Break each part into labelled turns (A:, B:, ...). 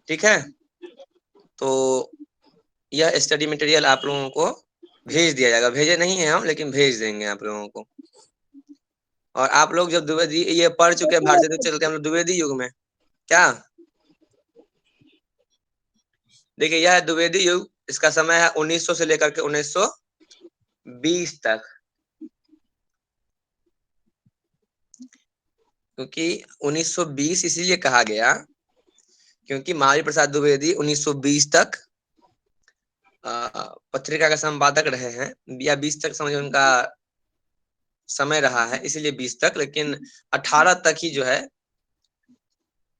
A: ठीक है, तो यह स्टडी मटेरियल आप लोगों को भेज दिया जाएगा। भेजे नहीं है हम, लेकिन भेज देंगे आप लोगों को। और आप लोग जब द्विवेदी ये पढ़ चुके हैं, भारतीय चल के हम लोग द्विवेदी युग में क्या, देखिए यह है द्विवेदी युग। इसका समय है 1900 से लेकर के 1920 तक, क्योंकि 1920 इसीलिए कहा गया क्योंकि महावीर प्रसाद द्विवेदी 1920 तक पत्रिका का संपादक रहे हैं, या 20 तक समझ उनका समय रहा है, इसीलिए 20 तक। लेकिन 18 तक ही जो है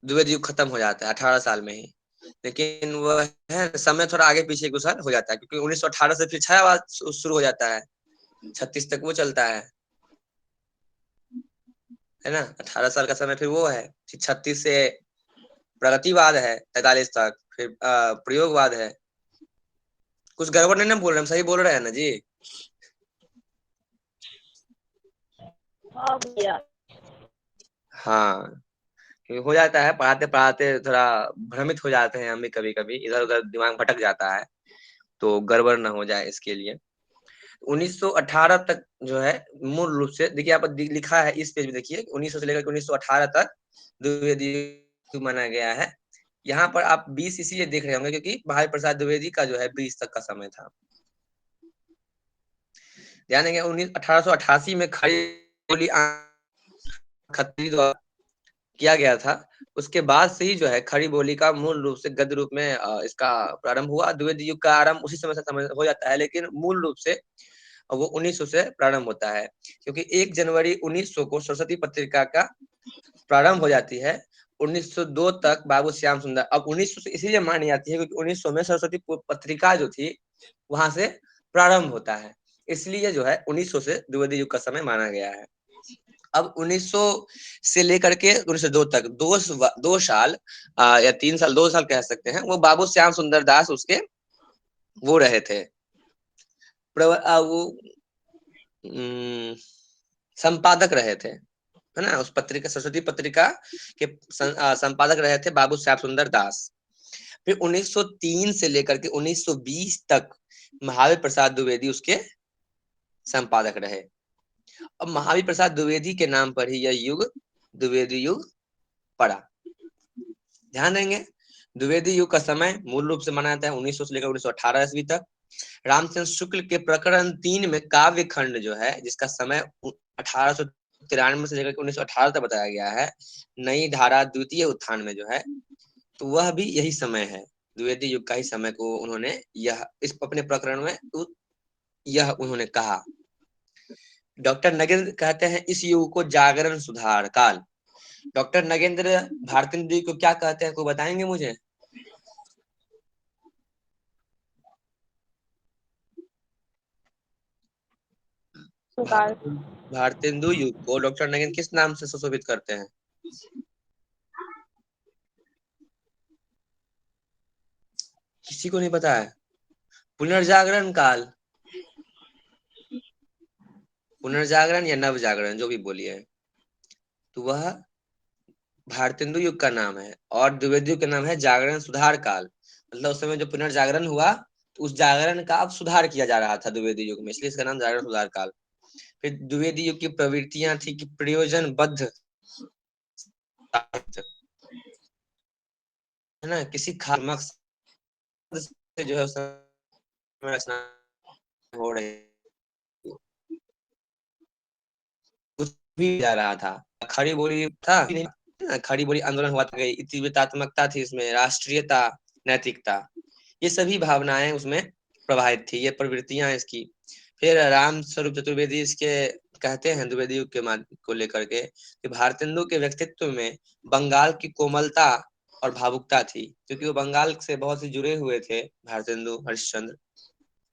A: द्विवेदी युग खत्म हो जाता है, 18 साल में ही। लेकिन वह है समय थोड़ा आगे पीछे गुजर हो जाता है, क्योंकि 1918 से फिर छायावाद शुरू हो जाता है, 36 तक वो चलता है ना। 18 साल का समय फिर वो है, फिर 36 से प्रगतिवाद है, 43 तक फिर प्रयोगवाद है। कुछ गड़बड़ नहीं ना बोल रहे, हम सही बोल रहे हैं ना जी।
B: हाँ भैया।
A: हाँ, क्योंकि हो जाता है पढ़ाते पढ़ाते थोड़ा भ्रमित हो जाते हैं हम भी, कभी कभी इधर उधर दिमाग भटक जाता है, तो गड़बड़ ना हो जाए इसके लिए। 1918 तक जो है मूल रूप से, देखिए आप लिखा है इस पेज में, देखिए 1900 से लेकर 1918 तक द्विवेदी युग माना गया है। यहाँ पर आप 20 इसीलिए देख रहे होंगे क्योंकि भाई प्रसाद द्विवेदी का जो है 20 तक का समय था। ध्यान देंगे 1888 में खड़ी बोली खत्री द्वारा किया गया था। उसके बाद से ही जो है खड़ी बोली का मूल रूप से गद्य रूप में इसका प्रारंभ हुआ। द्विवेदी युग का आरंभ उसी समय से हो जाता है, लेकिन मूल रूप से वो 1900 से प्रारंभ होता है, क्योंकि 1 जनवरी 1900 को सरस्वती पत्रिका का प्रारंभ हो जाती है। 1902 तक बाबू श्याम सुंदर, अब 1900 से इसीलिए मानी जाती है क्योंकि 1900 में सरस्वती पत्रिका जो थी वहां से प्रारंभ होता है, इसलिए जो है 1900 से द्विवेदी युग का समय माना गया है। अब 1900 से लेकर के 1902 तक दो साल या 3 साल, 2 साल कह सकते हैं, वो बाबू श्याम सुंदर दास उसके वो रहे थे, वो संपादक रहे थे, है ना। उस पत्रिका सरस्वती पत्रिका के संपादक रहे थे बाबू श्याम सुंदर दास। फिर 1903 से लेकर के 1920 तक महावीर प्रसाद द्विवेदी उसके संपादक रहे। अब महावीर प्रसाद द्विवेदी के नाम पर ही यह युग द्विवेदी युग पड़ा। ध्यान देंगे, द्विवेदी युग का समय मूल रूप से माना जाता है 1900 से लेकर 1918 ईस्वी तक। रामचंद्र शुक्ल के प्रकरण 3 में काव्य खंड जो है, जिसका समय 1893 से लेकर 1918 तक बताया गया है, नई धारा द्वितीय उत्थान में जो है, तो वह भी यही समय है, द्विवेदी युग का ही समय को उन्होंने यह इस अपने प्रकरण में यह उन्होंने कहा। डॉक्टर नगेंद्र कहते हैं इस युग को जागरण सुधार काल। डॉक्टर नगेंद्र भारतेंदु को क्या कहते हैं, को बताएंगे मुझे?
B: सुधार।
A: भारतेंदु युग को डॉक्टर नगेंद्र किस नाम से सुशोभित करते हैं? किसी को नहीं पता है? पुनर्जागरण काल, पुनर्जागरण या नव जागरण, जो भी बोलिए, तो वह भारतेंदु युग का नाम है। और द्विवेदी युग का नाम है जागरण सुधार काल। मतलब उस समय जो पुनर्जागरण हुआ, तो उस जागरण का अब सुधार किया जा रहा था द्विवेदी युग में, इसलिए इसका नाम जागरण सुधार काल। फिर द्विवेदी युग की प्रवृत्तियां थी कि प्रयोजनबद्ध, है ना, किसी खास मकसद से जो है उस समय रचना हो रही, कुछ भी जा रहा था। खड़ी बोली था, खड़ी बोली आंदोलन हुआ था, तीव्रतात्मकता थी इसमें, राष्ट्रीयता, नैतिकता, ये सभी भावनाएं उसमें प्रवाहित थी, ये प्रवृत्तियां इसकी। फिर राम स्वरूप चतुर्वेदी इसके कहते हैं द्विवेदी युग के को लेकर के कि भारतेंदु के व्यक्तित्व में बंगाल की कोमलता और भावुकता थी, क्योंकि वो बंगाल से बहुत से जुड़े हुए थे भारतेंदु हरिश्चंद्र,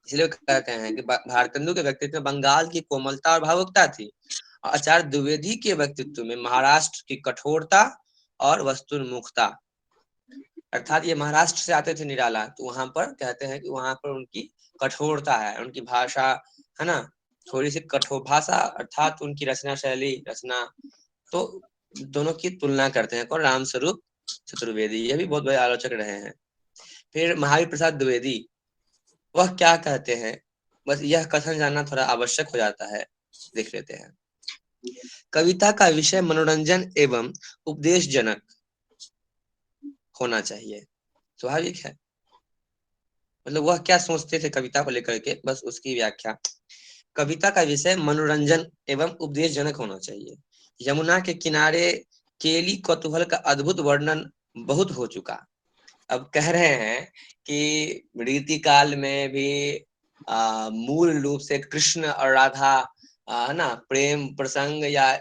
A: इसलिए कहते हैं कि भारतेंदु के व्यक्तित्व में बंगाल की कोमलता और भावुकता थी। आचार्य द्विवेदी के व्यक्तित्व में महाराष्ट्र की कठोरता और वस्तुन्मुखता, अर्थात ये महाराष्ट्र से आते थे निराला, तो वहां पर कहते हैं कि वहां पर उनकी कठोरता है, उनकी भाषा, है ना, थोड़ी सी कठोर भाषा, अर्थात उनकी रचना शैली, रचना, तो दोनों की तुलना करते हैं कौन? राम स्वरूप चतुर्वेदी, ये भी बहुत बड़े आलोचक रहे हैं। फिर महावीर प्रसाद द्विवेदी, वह क्या कहते हैं, बस यह कथन जानना थोड़ा आवश्यक हो जाता है, देख लेते हैं। कविता का विषय मनोरंजन एवं उपदेशजनक होना चाहिए। स्वाभाविक है, मतलब वह क्या सोचते थे कविता को लेकर के, बस उसकी व्याख्या। कविता का विषय मनोरंजन एवं उपदेशजनक होना चाहिए। यमुना के किनारे केली कौतूहल का अद्भुत वर्णन बहुत हो चुका। अब कह रहे हैं कि रीति काल में भी मूल रूप से कृष्ण और राधा, है ना, प्रेम प्रसंग या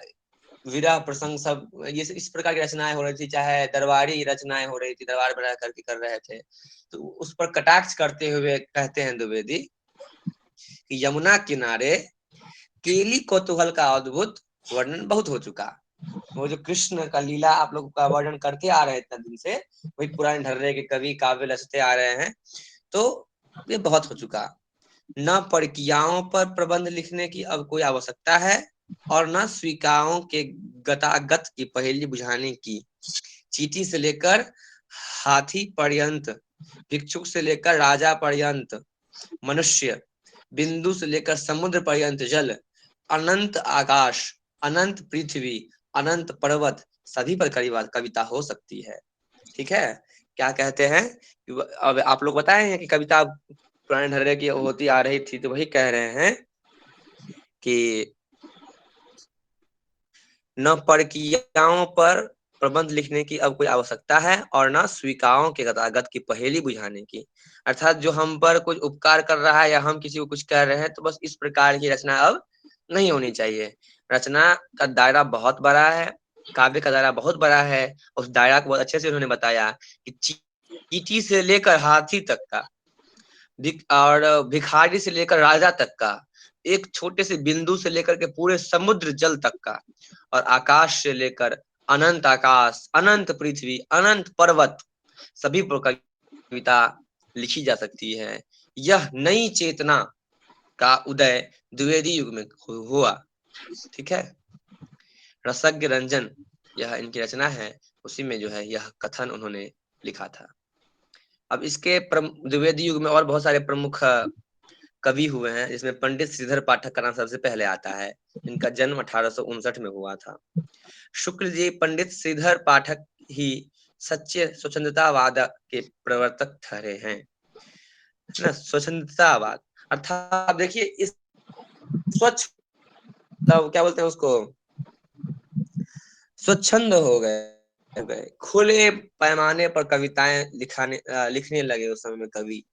A: विरह प्रसंग सब ये इस प्रकार की रचनाएं हो रही थी, चाहे दरबारी रचनाएं हो रही थी, दरबार में रह करके कर रहे थे। तो उस पर कटाक्ष करते हुए कहते हैं द्विवेदी कि यमुना किनारे केली कौतूहल का अद्भुत वर्णन बहुत हो चुका। वो जो कृष्ण का लीला आप लोग का वर्णन करते आ रहे हैं इतना दिन से, वही पुराने ढर्रे के कवि काव्य रचते आ रहे हैं, तो ये बहुत हो चुका। न परकियाओं पर प्रबंध लिखने की अब कोई आवश्यकता है, और न स्वीकारों के गतागत की पहेली बुझाने की। चींटी से लेकर हाथी पर्यंत, भिक्षुक से लेकर राजा पर्यंत मनुष्य, बिंदु से लेकर समुद्र पर्यंत जल, अनंत आकाश, अनंत पृथ्वी, अनंत पर्वत, सभी पर कविता हो सकती है। ठीक है, क्या कहते हैं, अब आप लोग बताए हैं कि कविता पुराने ढर्रे की होती आ रही थी, तो वही कह रहे हैं कि न परकियाओं पर प्रबंध लिखने की अब कोई आवश्यकता है, और न स्वीकारों के गतागत की पहेली बुझाने की। अर्थात जो हम पर कुछ उपकार कर रहा है या हम किसी को कुछ कह रहे हैं, तो बस इस प्रकार की रचना अब नहीं होनी चाहिए। रचना का दायरा बहुत बड़ा है, काव्य का दायरा बहुत बड़ा है। उस दायरा को बहुत अच्छे से उन्होंने बताया कि चींटी से लेकर हाथी तक का, और भिखारी से लेकर राजा तक का, एक छोटे से बिंदु से लेकर के पूरे समुद्र जल तक का, और आकाश से लेकर अनंत आकाश, अनंत पृथ्वी, अनंत पर्वत, सभी पर कविता लिखी जा सकती है। यह नई चेतना का उदय द्विवेदी युग में हुआ। ठीक है, रसज्ञ रंजन, यह इनकी रचना है, उसी में जो है यह कथन उन्होंने लिखा था। अब इसके द्विवेदी युग में और बहुत सारे प्रमुख कवि हुए हैं, जिसमें पंडित श्रीधर पाठक का नाम सबसे पहले आता है। इनका जन्म 1859 में हुआ था। शुक्ल जी, पंडित श्रीधर पाठक ही सच्चे स्वच्छंदतावाद के प्रवर्तक ठहरे हैं ना। स्वच्छंदतावाद अर्थात देखिए, इस स्वच्छ, क्या बोलते हैं उसको, स्वच्छंद हो गए, खुले पैमाने पर कविताएं लिखने लगे उस समय में कवि।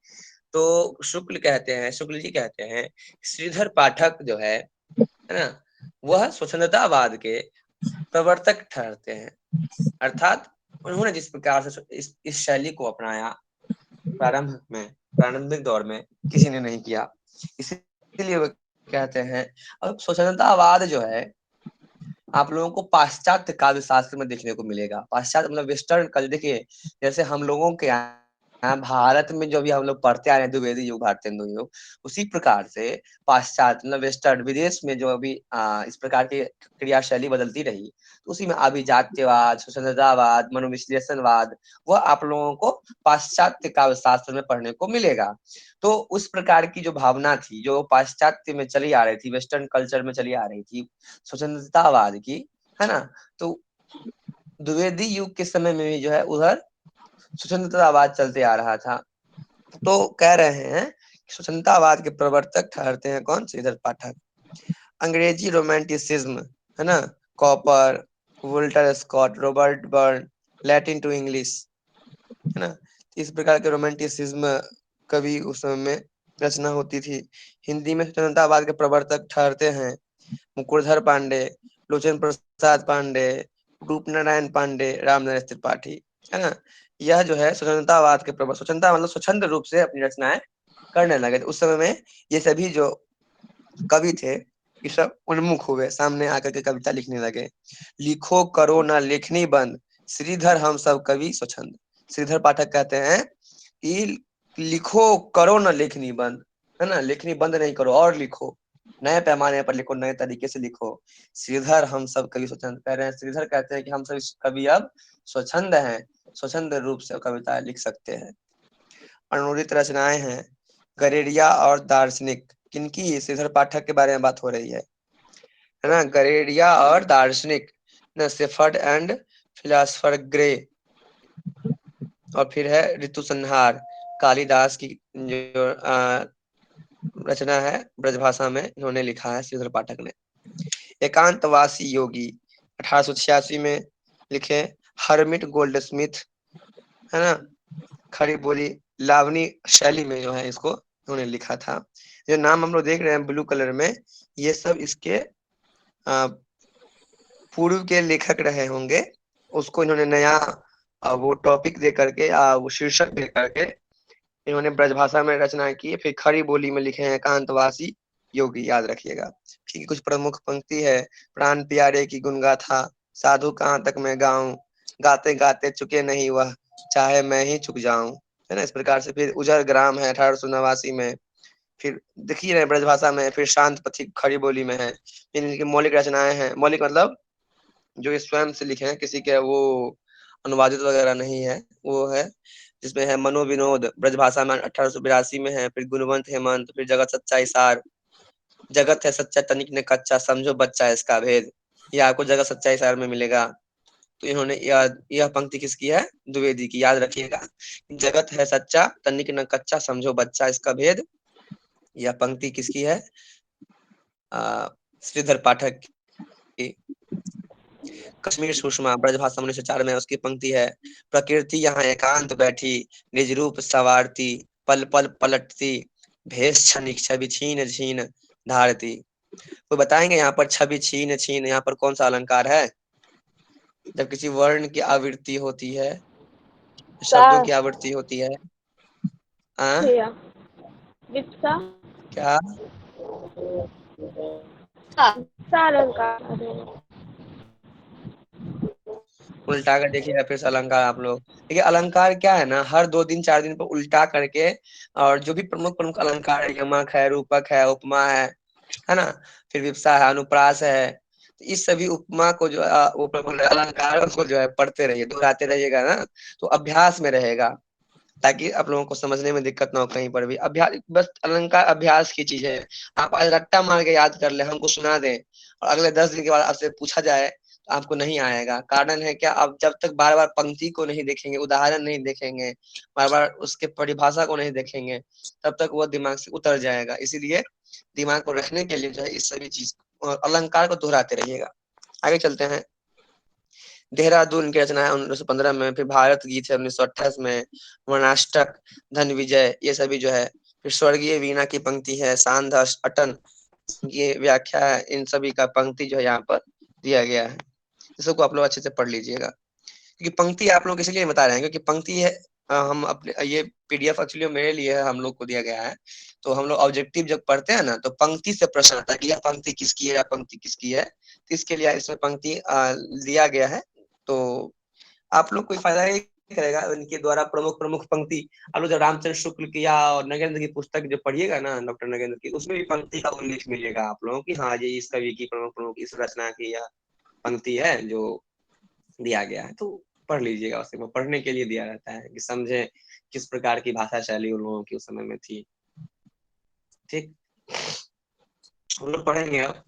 A: तो शुक्ल जी कहते हैं श्रीधर पाठक जो है ना, वह स्वच्छंदतावाद के प्रवर्तक ठहरते हैं। अर्थात उन्होंने जिस प्रकार से इस शैली को अपनाया, प्रारंभिक दौर में किसी ने नहीं किया, इसीलिए वो कहते हैं। अब स्वच्छंदतावाद जो है आप लोगों को पाश्चात्य काव्य शास्त्र में देखने को मिलेगा। पाश्चात्य मतलब वेस्टर्न कल्चर। देखिए, जैसे हम लोगों के यहाँ भारत में जो भी हम लोग पढ़ते आ रहे हैं द्विवेदी युग, भारतीय हिंदू युग, उसी प्रकार से पाश्चात्य मतलब वेस्टर्न विदेश में जो अभी इस प्रकार की क्रियाशैली बदलती रही, तो उसी में अभिजात्यवाद, स्वतंत्रतावाद, मनोविश्लेषणवाद, वह आप लोगों को पाश्चात्य काव्य शास्त्र में पढ़ने को मिलेगा। तो उस प्रकार की जो भावना थी, जो पाश्चात्य में चली आ रही थी, वेस्टर्न कल्चर में चली आ रही थी, स्वतंत्रतावाद की, है ना, तो द्विवेदी युग के समय में भी जो है उधर स्वतंत्रतावाद चलते आ रहा था। तो कह रहे हैं स्वतंत्रतावाद के प्रवर्तक ठहरते हैं कौन, श्रीधर पाठक। अंग्रेजी रोमांटिसिज्म, है ना, Cowper, Walter Scott, Robert Burn, Latin to English, है ना, इस प्रकार के रोमांटिसिज्म कवि उस समय में रचना होती थी। हिंदी में स्वतंत्रतावाद के प्रवर्तक ठहरते हैं मुकुरधर पांडे, लोचन प्रसाद पांडे, रूप नारायण पांडे, रामनरेश त्रिपाठी, है ना। यह जो है स्वतंत्रतावाद के प्रवर्तक, स्वतंत्रता मतलब स्वच्छंद रूप से अपनी रचनाएं करने लगे। उस समय में ये सभी जो कवि थे, ये सब उन्मुख हुए, सामने आकर के कविता लिखने लगे। लिखो करो ना लेखनी बंद, श्रीधर हम सब कवि स्वच्छंद। श्रीधर पाठक कहते हैं कि लिखो करो ना लेखनी बंद, है ना, लेखनी बंद नहीं करो और लिखो। नए पैमाने पर लिखो, नए तरीके से लिखो। श्रीधर हम सब कवि स्वच्छंद कह रहे हैं, श्रीधर कहते हैं कि हम सब कवि अब स्वच्छंद हैं, स्वच्छंद रूप से कविताएं लिख सकते हैं। अनुदित रचनाएं हैं। गरेड़िया और दार्शनिक, किनकी? श्रीधर पाठक के बारे में बात हो रही है ना। गरेड़िया और दार्शनिक, सेफर्ड एंड फिलासफर ग्रे। और फिर है ऋतु संहार, कालिदास की जो रचना है ब्रजभाषा में इन्होंने लिखा है श्रीधर पाठक ने। एकांतवासी योगी 1886 में लिखे। हरमिट गोल्डस्मिथ, है ना, खड़ी बोली लावनी शैली में जो है इसको इन्होंने लिखा था। जो नाम हम लोग देख रहे हैं ब्लू कलर में, ये सब इसके पूर्व के लेखक रहे होंगे, उसको इन्होंने नया वो टॉपिक दे करके वो शीर्षक दे करके इन्होंने ब्रजभाषा में रचना की, फिर खड़ी बोली में लिखे हैं एकांतवासी योगी, याद रखिएगा। ठीक है, कुछ प्रमुख पंक्ति है। प्राण प्यारे की गुणगाथा, साधु कहाँ तक मैं गाऊं, गाते गाते चुके नहीं वह, चाहे मैं ही चुक जाऊं, है ना, इस प्रकार से। फिर उजर ग्राम है 1889 में। फिर देखिए रहे ब्रजभाषा में, फिर शांत पथिक खड़ी बोली में है। इनकी मौलिक रचनाएं हैं, मौलिक मतलब जो ये स्वयं से लिखे हैं, किसी के वो अनुवादित वगैरह नहीं है, वो है जिसमें है मनोविनोद ब्रजभाषा में 1882 में है। फिर गुणवंत हेमंत, फिर जगत सच्चा इसार, जगत है सच्चा तनिक ने कच्चा, समझो बच्चा इसका भेद, ये आपको जगत सच्चा इसार में मिलेगा। तो इन्होंने यह पंक्ति किसकी है? द्विवेदी की, याद रखिएगा। जगत है सच्चा तनिक न कच्चा, समझो बच्चा इसका भेद, यह पंक्ति किसकी है? श्रीधर पाठक की। कश्मीर सुषमा ब्रजभाषा 1904 में उसकी पंक्ति है। प्रकृति यहाँ एकांत बैठी, निज रूप सवारती, पल पल पलटती, भेष क्षणिक छवि छीन छीन धारती। तो बताएंगे यहाँ पर छवि छीन छीन, यहाँ पर कौन सा अलंकार है? जब किसी वर्ण की आवृत्ति होती है, शब्दों की आवृत्ति होती है।
B: भैया विप्सा
A: क्या?
B: अलंकार।
A: उल्टा कर देखिएगा फिर से अलंकार आप लोग। देखिए अलंकार क्या है ना, हर 2 दिन 4 दिन पर उल्टा करके, और जो भी प्रमुख प्रमुख अलंकार है, यमक है, रूपक है, उपमा है ना, फिर विप्सा है, अनुप्रास है, तो इस सभी उपमा को जो अलंकारों को जो है पढ़ते रहिए, दोहराते रहिएगा ना, तो अभ्यास में रहेगा, ताकि आप लोगों को समझने में दिक्कत ना हो कहीं पर भी। अभ्यास, बस अलंकार अभ्यास की चीज है। आप आज रट्टा मार के याद कर ले, हमको सुना दें, और अगले 10 दिन के बाद आपसे पूछा जाए तो आपको नहीं आएगा। कारण है क्या? आप जब तक बार बार पंक्ति को नहीं देखेंगे, उदाहरण नहीं देखेंगे, बार बार उसके परिभाषा को नहीं देखेंगे, तब तक वो दिमाग से उतर जाएगा। इसीलिए दिमाग को रखने के लिए जो है इस सभी चीज अलंकार को दोहराते रहिएगा। आगे चलते हैं। देहरादून की रचना है 1915 में। फिर भारत गीत है 1928 में। वर्णाष्टक, धन विजय, ये सभी जो है। फिर स्वर्गीय वीणा की पंक्ति है, सांधस अटन, ये व्याख्या है, इन सभी का पंक्ति जो है यहाँ पर दिया गया है। इसको आप लोग अच्छे से पढ़ लीजिएगा, क्योंकि पंक्ति आप लोग इसलिए बता रहे हैं क्योंकि पंक्ति है हम अपने ये पीडीएफ एक्चुअली मेरे लिए है, हम लोग को दिया गया है। तो हम लोग ऑब्जेक्टिव जब पढ़ते हैं ना, तो पंक्ति से प्रश्न आता है कि यह पंक्ति किसकी है, यह पंक्ति किसकी है, तो इसके लिए इसमें पंक्ति दिया गया है। तो आप लोग कोई फायदा नहीं करेगा इनके द्वारा प्रमुख प्रमुख पंक्ति। आप लोग जब रामचंद्र शुक्ल की या और नगेंद्र की पुस्तक जो पढ़िएगा ना, डॉक्टर नगेंद्र की, उसमें भी पंक्ति का उल्लेख मिलेगा आप लोगों की, हाँ ये इस कवि की प्रमुख प्रमुख इस रचना की यह पंक्ति है जो दिया गया है। तो पढ़ लीजिएगा, उसे वो पढ़ने के लिए दिया रहता है कि समझे किस प्रकार की भाषा शैली उन लोगों की उस समय में थी। ठीक, हम लोग पढ़ेंगे अब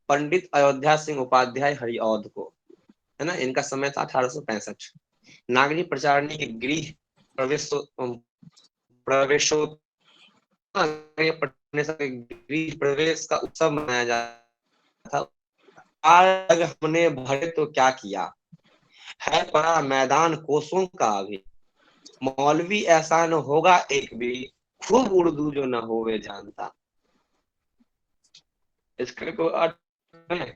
A: पंडित अयोध्या सिंह उपाध्याय हरिऔध को, है ना। इनका समय था 1865। नागरी प्रचारणी के गृह प्रवेशो पढ़ने से गृह प्रवेश का उत्सव मनाया जाता था। आज हमने भरे तो क्या किया, है पड़ा मैदान कोसों का अभी, मौलवी ऐसा न होगा एक भी, खूब उर्दू जो न होवे जानता। इसका कोई अर्थ है?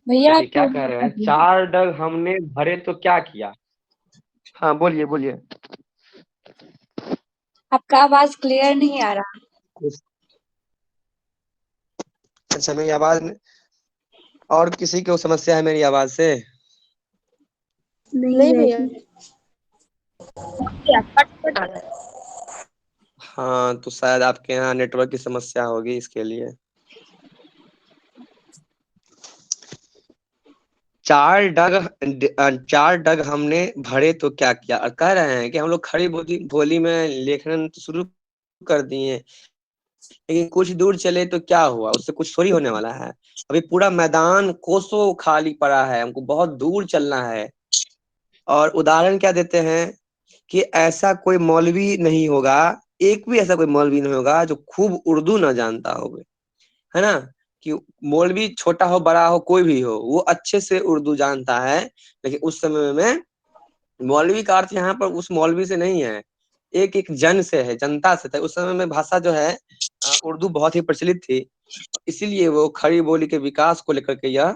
C: भैया
A: देखिए क्या कह रहे हैं, 4 डग हमने भरे तो क्या किया। हाँ बोलिए बोलिए।
C: आपका आवाज क्लियर नहीं आ रहा।
A: अच्छा मेरी आवाज में और किसी को समस्या है मेरी आवाज से?
C: नहीं भैया।
B: क्या कट कट आ रहा है?
A: हाँ, तो शायद आपके यहाँ नेटवर्क की समस्या होगी इसके लिए। चार डग हमने भरे तो क्या किया, और कह रहे हैं कि हम लोग खड़ी बोली बोली में लेखन तो शुरू कर दिए, लेकिन कुछ दूर चले तो क्या हुआ, उससे कुछ थोड़ी होने वाला है। अभी पूरा मैदान कोसों खाली पड़ा है, हमको बहुत दूर चलना है। और उदाहरण क्या देते हैं कि ऐसा कोई मौलवी नहीं होगा, एक भी ऐसा कोई मौलवी नहीं होगा जो खूब उर्दू ना जानता होगा, है ना। कि मौलवी छोटा हो बड़ा हो कोई भी हो, वो अच्छे से उर्दू जानता है। लेकिन उस समय में मौलवी का अर्थ यहाँ पर उस मौलवी से नहीं है, एक एक जन से है, जनता से था। उस समय में भाषा जो है उर्दू बहुत ही प्रचलित थी, इसीलिए वो खड़ी बोली के विकास को लेकर के यह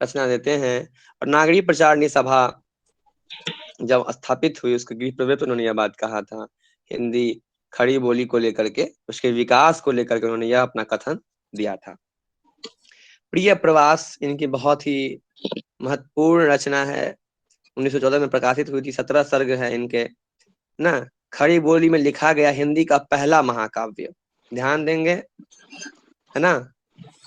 A: रचना देते हैं। और नागरिक प्रचारणी सभा जब स्थापित हुई, उसके गृह प्रवेश उन्होंने यह बात कहा था, हिंदी खड़ी बोली को लेकर के, उसके विकास को लेकर के उन्होंने यह अपना कथन दिया था। प्रिय प्रवास इनकी बहुत ही महत्वपूर्ण रचना है, 1914 में प्रकाशित हुई थी, 17 सर्ग है इनके ना। खड़ी बोली में लिखा गया हिंदी का पहला महाकाव्य, ध्यान देंगे, है ना,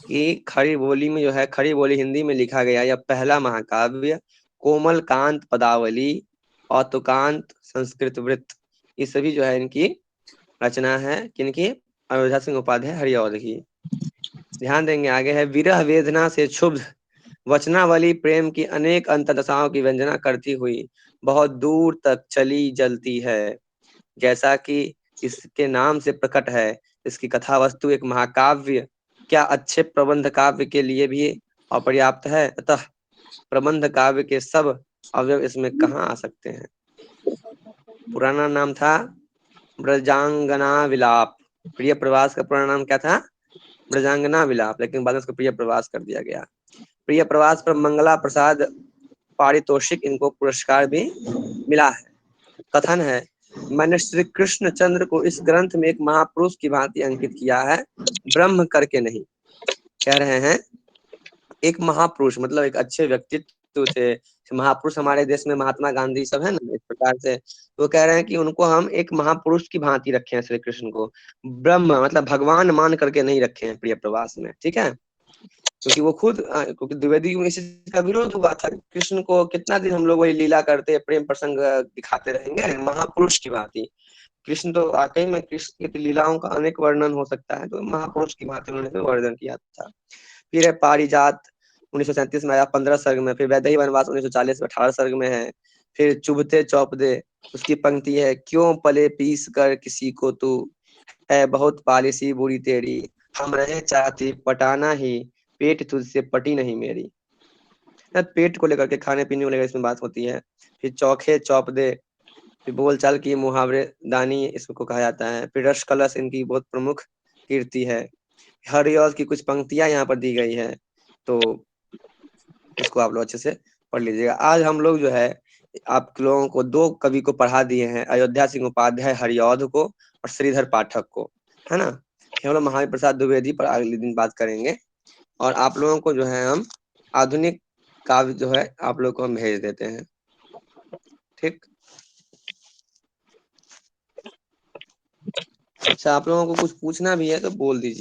A: कि खड़ी बोली में जो है, खड़ी बोली हिंदी में लिखा गया यह पहला महाकाव्य, कोमल कांत पदावली और तुकांत संस्कृत वृत्त, ये सभी जो है इनकी रचना है, किनकी, अयोध्या सिंह उपाध्याय हरिऔध की। ध्यान देंगे, आगे है, विरह वेदना से क्षुब्ध वचनावली प्रेम की अनेक अंतदशाओं की व्यंजना करती हुई बहुत दूर तक चली जलती है। जैसा कि इसके नाम से प्रकट है, इसकी कथा वस्तु एक महाकाव्य क्या अच्छे प्रबंध काव्य के लिए भी अपर्याप्त है, अतः प्रबंध काव्य के सब अवयव इसमें कहाँ आ सकते हैं। पुराना नाम था ब्रजांगना विलाप, प्रिय प्रवास का पुराना नाम क्या था, ब्रजांगना विलाप, लेकिन बाद में उसको प्रिय प्रवास कर दिया गया। प्रिय प्रवास पर मंगला प्रसाद पारितोषिक इनको पुरस्कार भी मिला है। कथन है, मैंने श्री कृष्ण चंद्र को इस ग्रंथ में एक महापुरुष की भांति अंकित किया है, ब्रह्म करके नहीं। कह रहे हैं एक महापुरुष मतलब एक अच्छे व्यक्तित्व थे, महापुरुष हमारे देश में महात्मा गांधी सब है ना, इस प्रकार से वो कह रहे हैं कि उनको हम एक महापुरुष की भांति रखे हैं, श्री कृष्ण को ब्रह्म मतलब भगवान मान करके नहीं रखे हैं प्रिय प्रवास में, ठीक है। क्योंकि वो खुद क्योंकि द्विवेदी में इस चीज का विरोध हुआ था, कृष्ण को कितना दिन हम लोग वही लीला करते प्रेम प्रसंग दिखाते रहेंगे महापुरुष की भांति। कृष्ण तो वाकई में, कृष्ण की लीलाओं का अनेक वर्णन हो सकता है, तो महापुरुष की भांति उन्होंने वर्णन किया था। फिर है पारिजात 1937 में आया 15 सर्ग में, फिर वैदेही वनवास 1940 में 18 सर्ग में है। फिर चुभते चौपदे उसकी पंक्ति है, क्यों पले पीस कर किसी को तू, है बहुत पॉलिसी बुरी तेरी, हम रहे चाहती पटाना ही, पेट तुझसे पटी नहीं मेरी। पेट को लेकर के, खाने पीने को लेकर इसमें बात होती है। फिर चौखे चौप दे, फिर बोलचाल की मुहावरे दानी इसको कहा जाता है। फिर रस कलश इनकी बहुत प्रमुख कीर्ति है। हरिऔध की कुछ पंक्तियां यहाँ पर दी गई है, तो इसको आप लोग अच्छे से पढ़ लीजिएगा। आज हम लोग जो है आप लोगों को दो कवि को पढ़ा दिए हैं, अयोध्या सिंह उपाध्याय हरिऔध को और श्रीधर पाठक को, है ना। फिर हम लोग महावीर प्रसाद द्विवेदी पर अगले दिन बात करेंगे, और आप लोगों को जो है हम आधुनिक काव्य जो है आप लोग को हम भेज देते हैं, ठीक। अच्छा, आप लोगों को कुछ पूछना भी है तो बोल दीजिए।